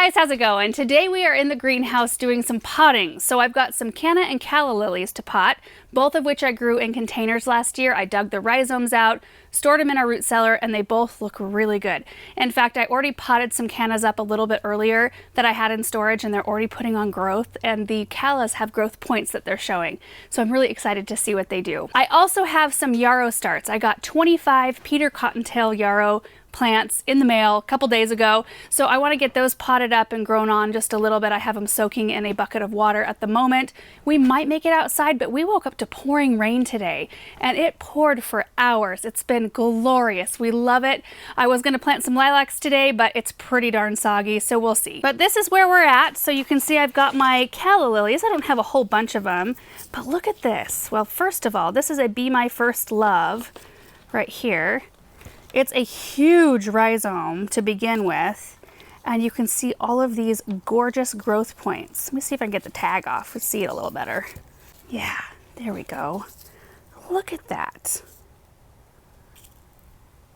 guys, how's it going? Today we are in the greenhouse doing some potting. So I've got some canna and calla lilies to pot, both of which I grew in containers last year. I dug the rhizomes out, stored them in our root cellar, and they both look really good. In fact, I already potted some cannas up a little bit earlier that I had in storage, and they're already putting on growth, and the callas have growth points that they're showing. So I'm really excited to see what they do. I also have some yarrow starts. I got 25 Peter Cottontail yarrow plants in the mail a couple days ago, so I want to get those potted up and grown on just a little bit. I have them soaking in a bucket of water at the moment. We might make it outside, but we woke up to pouring rain today, and it poured for hours. It's been glorious. We love it. I was going to plant some lilacs today, but it's pretty darn soggy, so we'll see. But this is where we're at. So you can see I've got my calla lilies. I don't have a whole bunch of them, but look at this. Well, first of all, this is a Be My First Love right here. It's a huge rhizome to begin with, and you can see all of these gorgeous growth points. Let me see if I can get the tag off and see it a little better. Yeah, there we go. Look at that.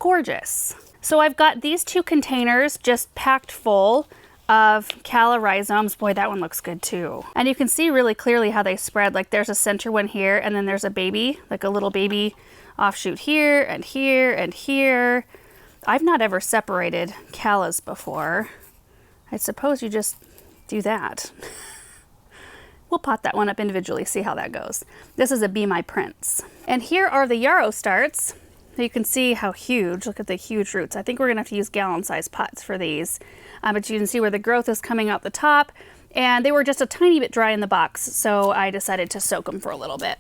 Gorgeous. So I've got these two containers just packed full of calla rhizomes. Boy, that one looks good too. And you can see really clearly how they spread. Like there's a center one here, and then there's a baby, like a little baby offshoot here and here and here. I've not ever separated callas before. I suppose you just do that. We'll pot that one up individually, see how that goes. This is a Be My Prince. And here are the yarrow starts. You can see how huge, look at the huge roots. I think we're gonna have to use gallon-sized pots for these. But you can see where the growth is coming out the top, and they were just a tiny bit dry in the box, so I decided to soak them for a little bit.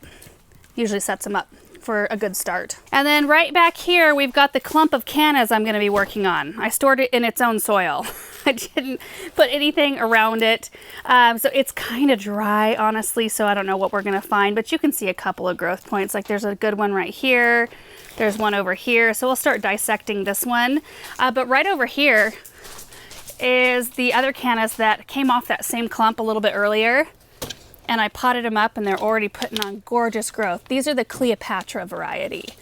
Usually sets them up for a good start. And then right back here, we've got the clump of cannas I'm gonna be working on. I stored it in its own soil. I didn't put anything around it. So it's kind of dry, honestly, so I don't know what we're gonna find, but you can see a couple of growth points. Like there's a good one right here. There's one over here. So we'll start dissecting this one. But right over here is the other cannas that came off that same clump a little bit earlier. And I potted them up, and they're already putting on gorgeous growth. These are the Cleopatra variety.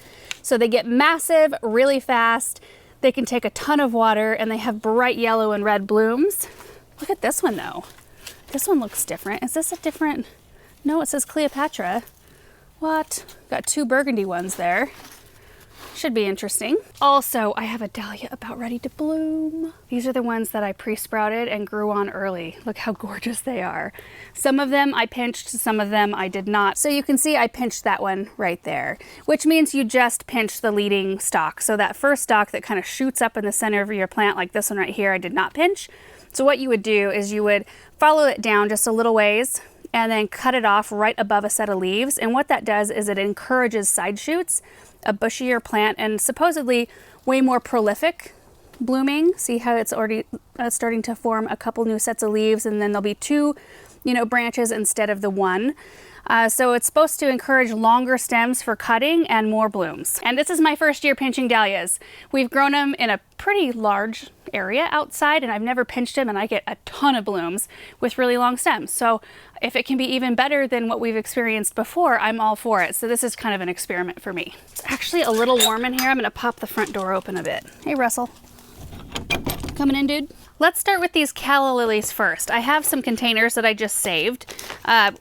So they get massive really fast. They can take a ton of water, and they have bright yellow and red blooms. Look at this one though. This one looks different. Is this a different? No, it says Cleopatra. What? Got two burgundy ones there. Should be interesting. Also, I have a dahlia about ready to bloom. These are the ones that I pre-sprouted and grew on early. Look how gorgeous they are. Some of them I pinched, some of them I did not. So you can see I pinched that one right there, which means you just pinch the leading stalk. So that first stalk that kind of shoots up in the center of your plant, like this one right here, I did not pinch. So what you would do is you would follow it down just a little ways and then cut it off right above a set of leaves. And what that does is it encourages side shoots, a bushier plant, and supposedly way more prolific blooming. See how it's already starting to form a couple new sets of leaves, and then there'll be two, branches instead of the one. So it's supposed to encourage longer stems for cutting and more blooms. And this is my first year pinching dahlias. We've grown them in a pretty large area outside, and I've never pinched them, and I get a ton of blooms with really long stems. So if it can be even better than what we've experienced before, I'm all for it. So this is kind of an experiment for me. It's actually a little warm in here. I'm gonna pop the front door open a bit. Hey, Russell. Coming in, dude? Let's start with these calla lilies first. I have some containers that I just saved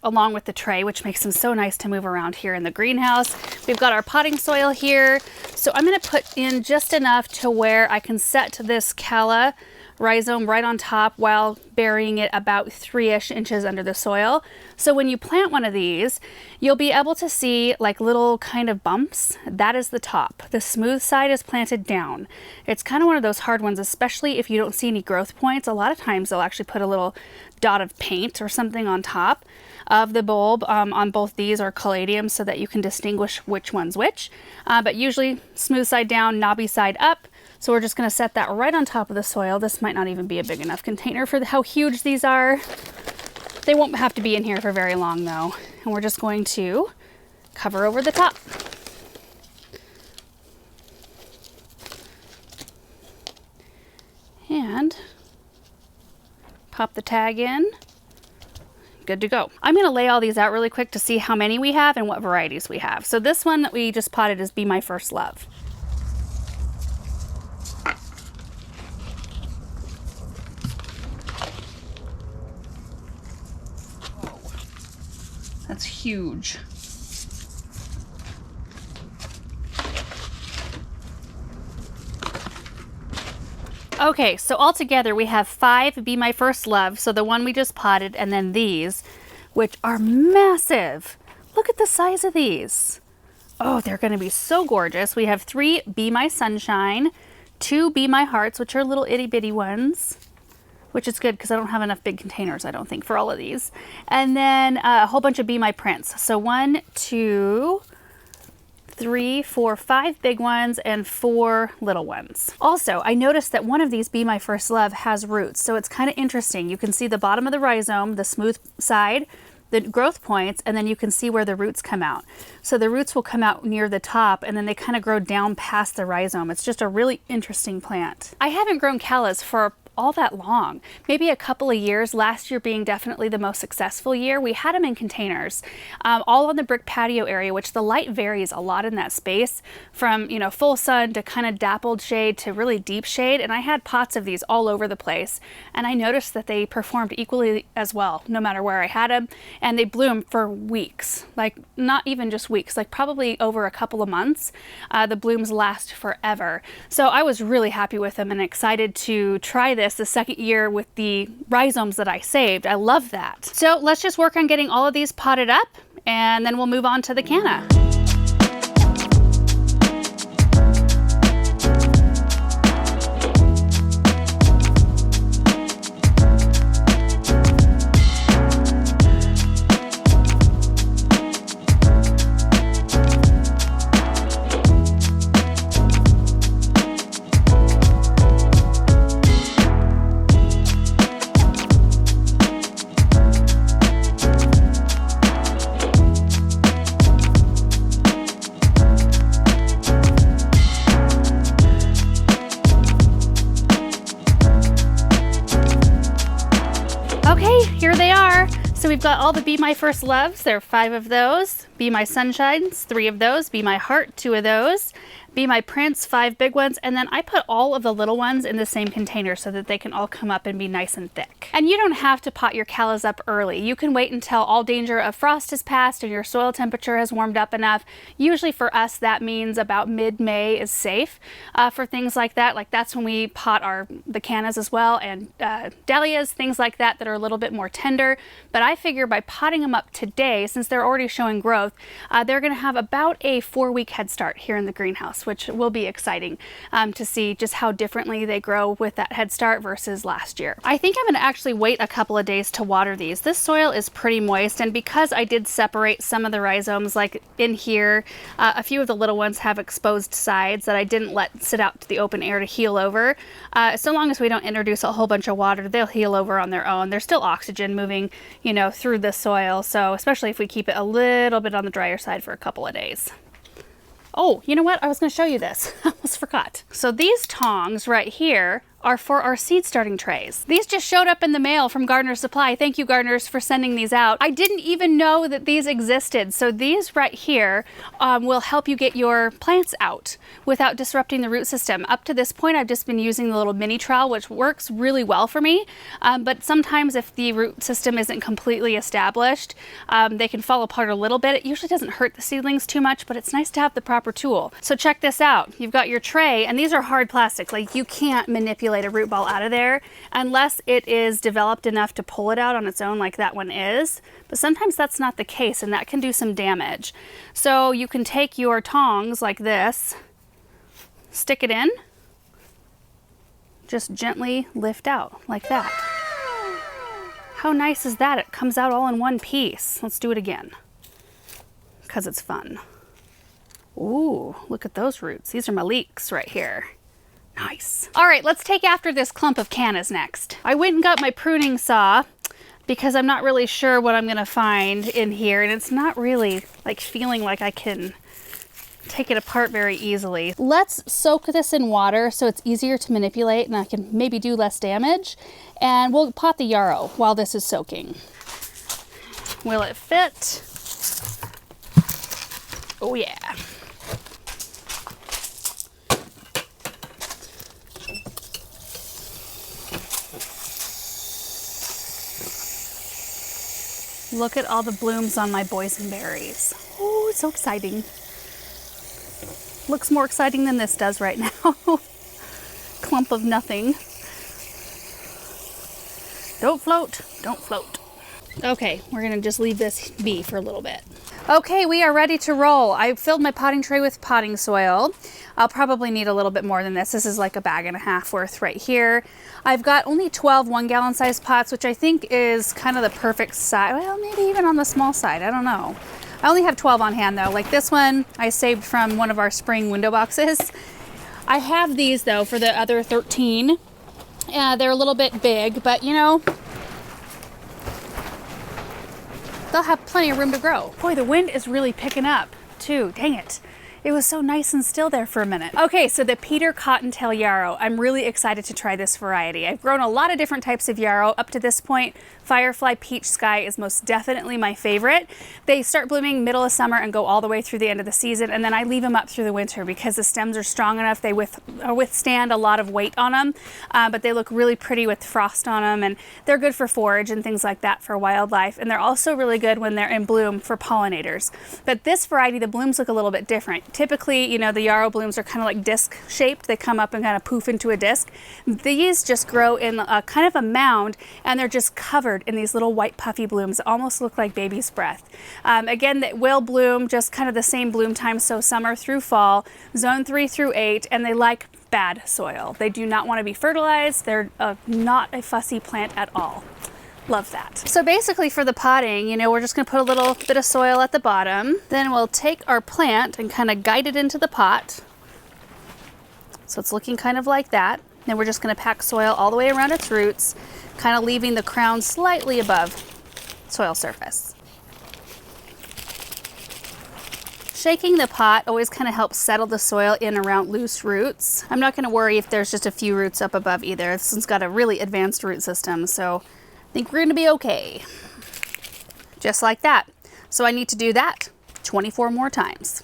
along with the tray, which makes them so nice to move around here in the greenhouse. We've got our potting soil here. So I'm gonna put in just enough to where I can set this calla rhizome right on top while burying it about 3-ish inches under the soil. So when you plant one of these, you'll be able to see like little kind of bumps. That is the top. The smooth side is planted down. It's kind of one of those hard ones, especially if you don't see any growth points. A lot of times they'll actually put a little dot of paint or something on top of the bulb on both these or caladiums so that you can distinguish which one's which. But usually smooth side down, knobby side up. So we're just gonna set that right on top of the soil. This might not even be a big enough container for how huge these are. They won't have to be in here for very long though. And we're just going to cover over the top. And pop the tag in. Good to go. I'm gonna lay all these out really quick to see how many we have and what varieties we have. So this one that we just potted is Be My First Love. It's huge. Okay, so altogether we have 5 Be My First Love, so the one we just potted, and then these, which are massive. Look at the size of these. Oh, they're gonna be so gorgeous. We have 3 Be My Sunshine, 2 Be My Hearts, which are little itty bitty ones, which is good because I don't have enough big containers, I don't think, for all of these. And then a whole bunch of Be My Prince. So 1, 2, 3, 4, 5 big ones and 4 little ones. Also, I noticed that one of these Be My First Love has roots, so it's kind of interesting. You can see the bottom of the rhizome, the smooth side, the growth points, and then you can see where the roots come out. So the roots will come out near the top and then they kind of grow down past the rhizome. It's just a really interesting plant. I haven't grown callas for all that long, maybe a couple of years, last year being definitely the most successful year. We had them in containers, all on the brick patio area, which the light varies a lot in that space, from, you know, full sun to kind of dappled shade to really deep shade. And I had pots of these all over the place, and I noticed that they performed equally as well no matter where I had them, and they bloomed for weeks, like not even just weeks, like probably over a couple of months. The blooms last forever. So I was really happy with them and excited to try this the second year with the rhizomes that I saved. I love that. So let's just work on getting all of these potted up, and then we'll move on to the canna. Okay, here they are. So we've got all the Be My First Loves. There are 5 of those. Be My Sunshines, 3 of those. Be My Heart, 2 of those. Be My Prince, 5 big ones. And then I put all of the little ones in the same container so that they can all come up and be nice and thick. And you don't have to pot your callas up early. You can wait until all danger of frost has passed and your soil temperature has warmed up enough. Usually for us, that means about mid-May is safe for things like that. Like that's when we pot the cannas as well, and dahlias, things like that that are a little bit more tender. But I figure by potting them up today, since they're already showing growth, they're going to have about a 4-week head start here in the greenhouse, which will be exciting to see just how differently they grow with that head start versus last year. I think I'm going to actually wait a couple of days to water these. This soil is pretty moist, and because I did separate some of the rhizomes, like in here, a few of the little ones have exposed sides that I didn't let sit out to the open air to heal over. So long as we don't introduce a whole bunch of water, they'll heal over on their own. There's still oxygen moving, you know, through the soil, so especially if we keep it a little bit on the drier side for a couple of days. Oh, you know what? I was going to show you this. I almost forgot. So these tongs right here are for our seed starting trays. These just showed up in the mail from Gardener Supply. Thank you, gardeners, for sending these out. I didn't even know that these existed. So these right here will help you get your plants out without disrupting the root system. Up to this point, I've just been using the little mini trowel, which works really well for me. But sometimes if the root system isn't completely established, they can fall apart a little bit. It usually doesn't hurt the seedlings too much, but it's nice to have the proper tool. So check this out. You've got your tray, and these are hard plastic. Like, you can't manipulate a root ball out of there unless it is developed enough to pull it out on its own, like that one is. But sometimes that's not the case, and that can do some damage. So you can take your tongs like this, stick it in, just gently lift out like that. How nice is that? It comes out all in one piece. Let's do it again because it's fun. Ooh, look at those roots. These are my leeks right here. Nice. All right, let's take after this clump of cannas next. I went and got my pruning saw because I'm not really sure what I'm gonna find in here, and it's not really like feeling like I can take it apart very easily. Let's soak this in water so it's easier to manipulate and I can maybe do less damage. And we'll pot the yarrow while this is soaking. Will it fit? Oh yeah. Look at all the blooms on my boysenberries. Oh, it's so exciting. Looks more exciting than this does right now. Clump of nothing. Don't float, don't float. Okay, we're gonna just leave this be for a little bit. Okay, we are ready to roll. I filled my potting tray with potting soil. I'll probably need a little bit more than this. This is like a bag and a half worth right here. I've got only 12 1-gallon size pots, which I think is kind of the perfect size. Well, maybe even on the small side, I don't know. I only have 12 on hand though. Like this one I saved from one of our spring window boxes. I have these though for the other 13. They're a little bit big, but you know, they'll have plenty of room to grow. Boy, the wind is really picking up too. Dang it. It was so nice and still there for a minute. Okay, so the Peter Cottontail Yarrow. I'm really excited to try this variety. I've grown a lot of different types of yarrow up to this point. Firefly Peach Sky is most definitely my favorite. They start blooming middle of summer and go all the way through the end of the season, and then I leave them up through the winter because the stems are strong enough. They withstand a lot of weight on them, but they look really pretty with frost on them, and they're good for forage and things like that for wildlife, and they're also really good when they're in bloom for pollinators. But this variety, the blooms look a little bit different. Typically, you know, the yarrow blooms are kind of like disc shaped. They come up and kind of poof into a disc. These just grow in a kind of a mound, and they're just covered in these little white puffy blooms that almost look like baby's breath. Again, they will bloom just kind of the same bloom time, so summer through fall, zone 3 through 8, and they like bad soil. They do not want to be fertilized. They're not a fussy plant at all. Love that. So basically for the potting, you know, we're just going to put a little bit of soil at the bottom. Then we'll take our plant and kind of guide it into the pot. So it's looking kind of like that. Then we're just going to pack soil all the way around its roots, kind of leaving the crown slightly above soil surface. Shaking the pot always kind of helps settle the soil in around loose roots. I'm not going to worry if there's just a few roots up above either. This one's got a really advanced root system, so I think we're going to be okay. Just like that. So I need to do that 24 more times.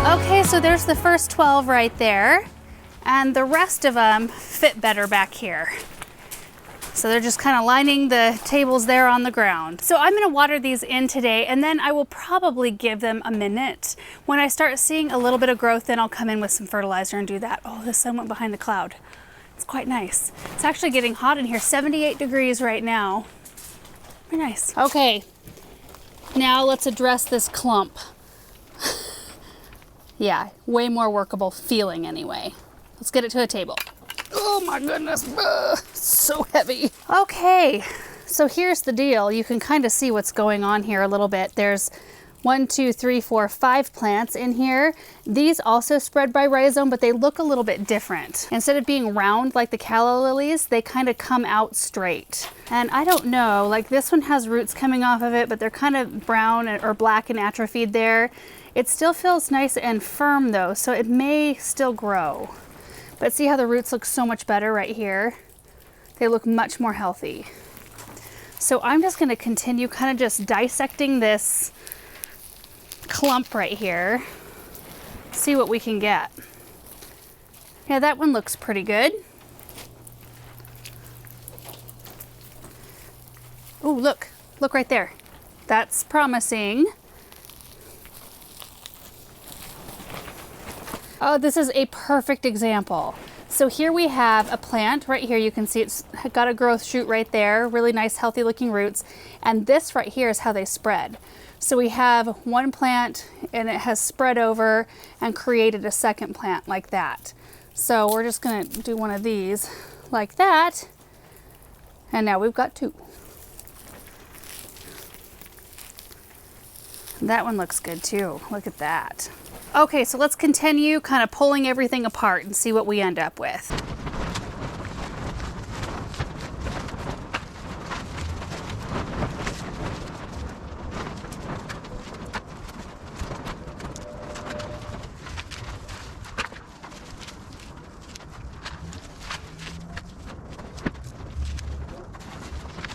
Okay, so there's the first 12 right there, and the rest of them fit better back here. So they're just kind of lining the tables there on the ground. So I'm going to water these in today, and then I will probably give them a minute. When I start seeing a little bit of growth, then I'll come in with some fertilizer and do that. Oh, the sun went behind the cloud. It's quite nice. It's actually getting hot in here, 78 degrees right now. Very nice. Okay, now let's address this clump. Yeah, way more workable feeling anyway. Let's get it to a table. Oh my goodness, so heavy. Okay, so here's the deal. You can kind of see what's going on here a little bit. There's 1, 2, 3, 4, 5 plants in here. These also spread by rhizome, but they look a little bit different. Instead of being round like the calla lilies, they kind of come out straight. And I don't know, like this one has roots coming off of it, but they're kind of brown or black and atrophied there. It still feels nice and firm though, so it may still grow. But see how the roots look so much better right here? They look much more healthy. So I'm just gonna continue kind of just dissecting this clump right here, see what we can get. Yeah, that one looks pretty good. Oh, look right there. That's promising. Oh, this is a perfect example. So here we have a plant right here. You can see it's got a growth shoot right there, really nice, healthy looking roots. And this right here is how they spread. So we have one plant and it has spread over and created a second plant like that. So we're just gonna do one of these like that. And now we've got 2. That one looks good too. Look at that. Okay, so let's continue kind of pulling everything apart and see what we end up with.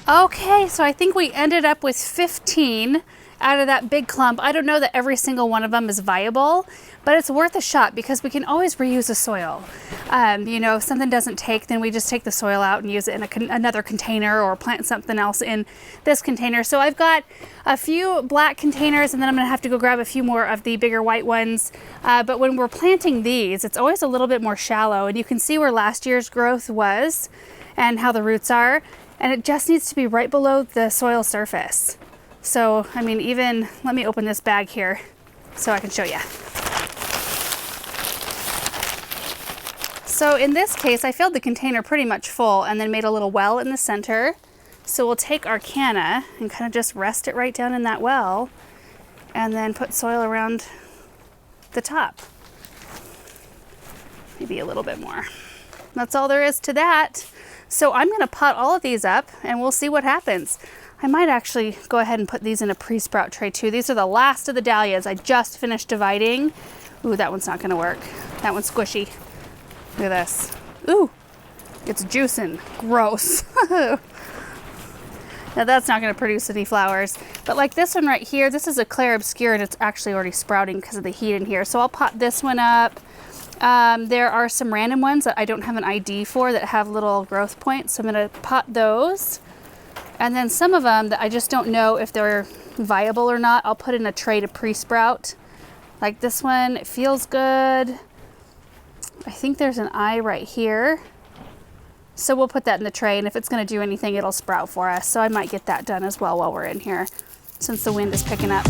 Okay, so I think we ended up with 15 out of that big clump. I don't know that every single one of them is viable, but it's worth a shot because we can always reuse the soil. You know, if something doesn't take, then we just take the soil out and use it in another container or plant something else in this container. So I've got a few black containers, and then I'm gonna have to go grab a few more of the bigger white ones. But when we're planting these, it's always a little bit more shallow, and you can see where last year's growth was and how the roots are. And it just needs to be right below the soil surface. So, I mean, even, let me open this bag here so I can show you. So in this case, I filled the container pretty much full and then made a little well in the center. So we'll take our canna and kind of just rest it right down in that well and then put soil around the top. Maybe a little bit more. That's all there is to that. So I'm gonna pot all of these up and we'll see what happens. I might actually go ahead and put these in a pre-sprout tray too. These are the last of the dahlias I just finished dividing. Ooh, that one's not gonna work. That one's squishy. Look at this. Ooh, it's juicing. Gross. Now that's not gonna produce any flowers. But like this one right here, this is a clair obscure and it's actually already sprouting because of the heat in here. So I'll pot this one up. There are some random ones that I don't have an ID for that have little growth points. So I'm gonna pot those. And then some of them that I just don't know if they're viable or not, I'll put in a tray to pre-sprout. Like this one, it feels good. I think there's an eye right here. So we'll put that in the tray, and if it's gonna do anything, it'll sprout for us. So I might get that done as well while we're in here, since the wind is picking up.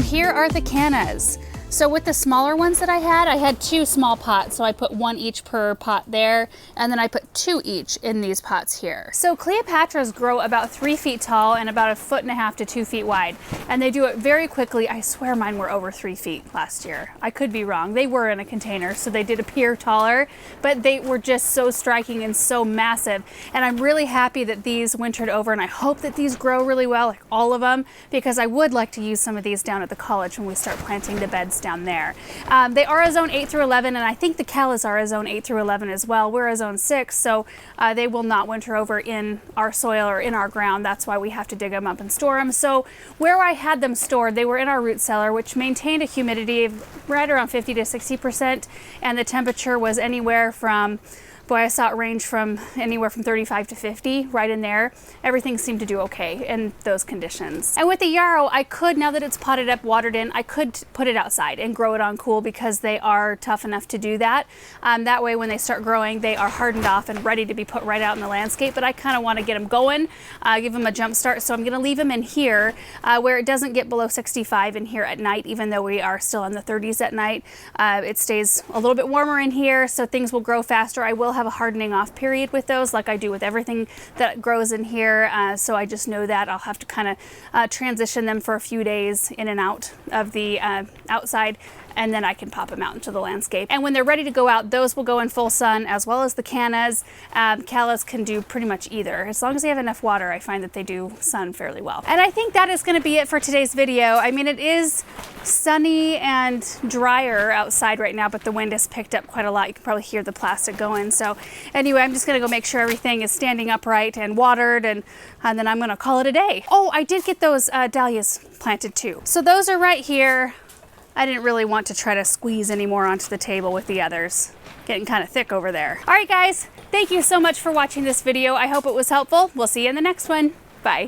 Here are the cannas. So with the smaller ones that I had 2 small pots, so I put 1 each per pot there, and then I put 2 each in these pots here. So Cleopatras grow about 3 feet tall and about 1.5 to 2 feet wide, and they do it very quickly. I swear mine were over 3 feet last year. I could be wrong. They were in a container, so they did appear taller, but they were just so striking and so massive. And I'm really happy that these wintered over, and I hope that these grow really well, like all of them, because I would like to use some of these down at the college when we start planting the beds down there. They are a zone 8 through 11, and I think the Callas are a zone 8 through 11 as well. We're a zone 6, so they will not winter over in our soil or in our ground. That's why we have to dig them up and store them. So where I had them stored, they were in our root cellar, which maintained a humidity of right around 50 to 60%, and the temperature was anywhere from boy, I saw it range from anywhere from 35 to 50, right in there. Everything seemed to do okay in those conditions. And with the yarrow, I could, now that it's potted up, watered in, I could put it outside and grow it on cool because they are tough enough to do that. That way when they start growing, they are hardened off and ready to be put right out in the landscape, but I kind of want to get them going, give them a jump start. So I'm going to leave them in here where it doesn't get below 65 in here at night, even though we are still in the 30s at night. It stays a little bit warmer in here, so things will grow faster. I will have a hardening off period with those, like I do with everything that grows in here. So I just know that I'll have to kind of transition them for a few days in and out of the outside, and then I can pop them out into the landscape. And when they're ready to go out, those will go in full sun, as well as the cannas. Callas can do pretty much either. As long as they have enough water, I find that they do sun fairly well. And I think that is gonna be it for today's video. I mean, it is sunny and drier outside right now, but the wind has picked up quite a lot. You can probably hear the plastic going. So anyway, I'm just gonna go make sure everything is standing upright and watered, and then I'm gonna call it a day. Oh, I did get those dahlias planted too. So those are right here. I didn't really want to try to squeeze any more onto the table with the others. Getting kind of thick over there. All right, guys, thank you so much for watching this video. I hope it was helpful. We'll see you in the next one. Bye.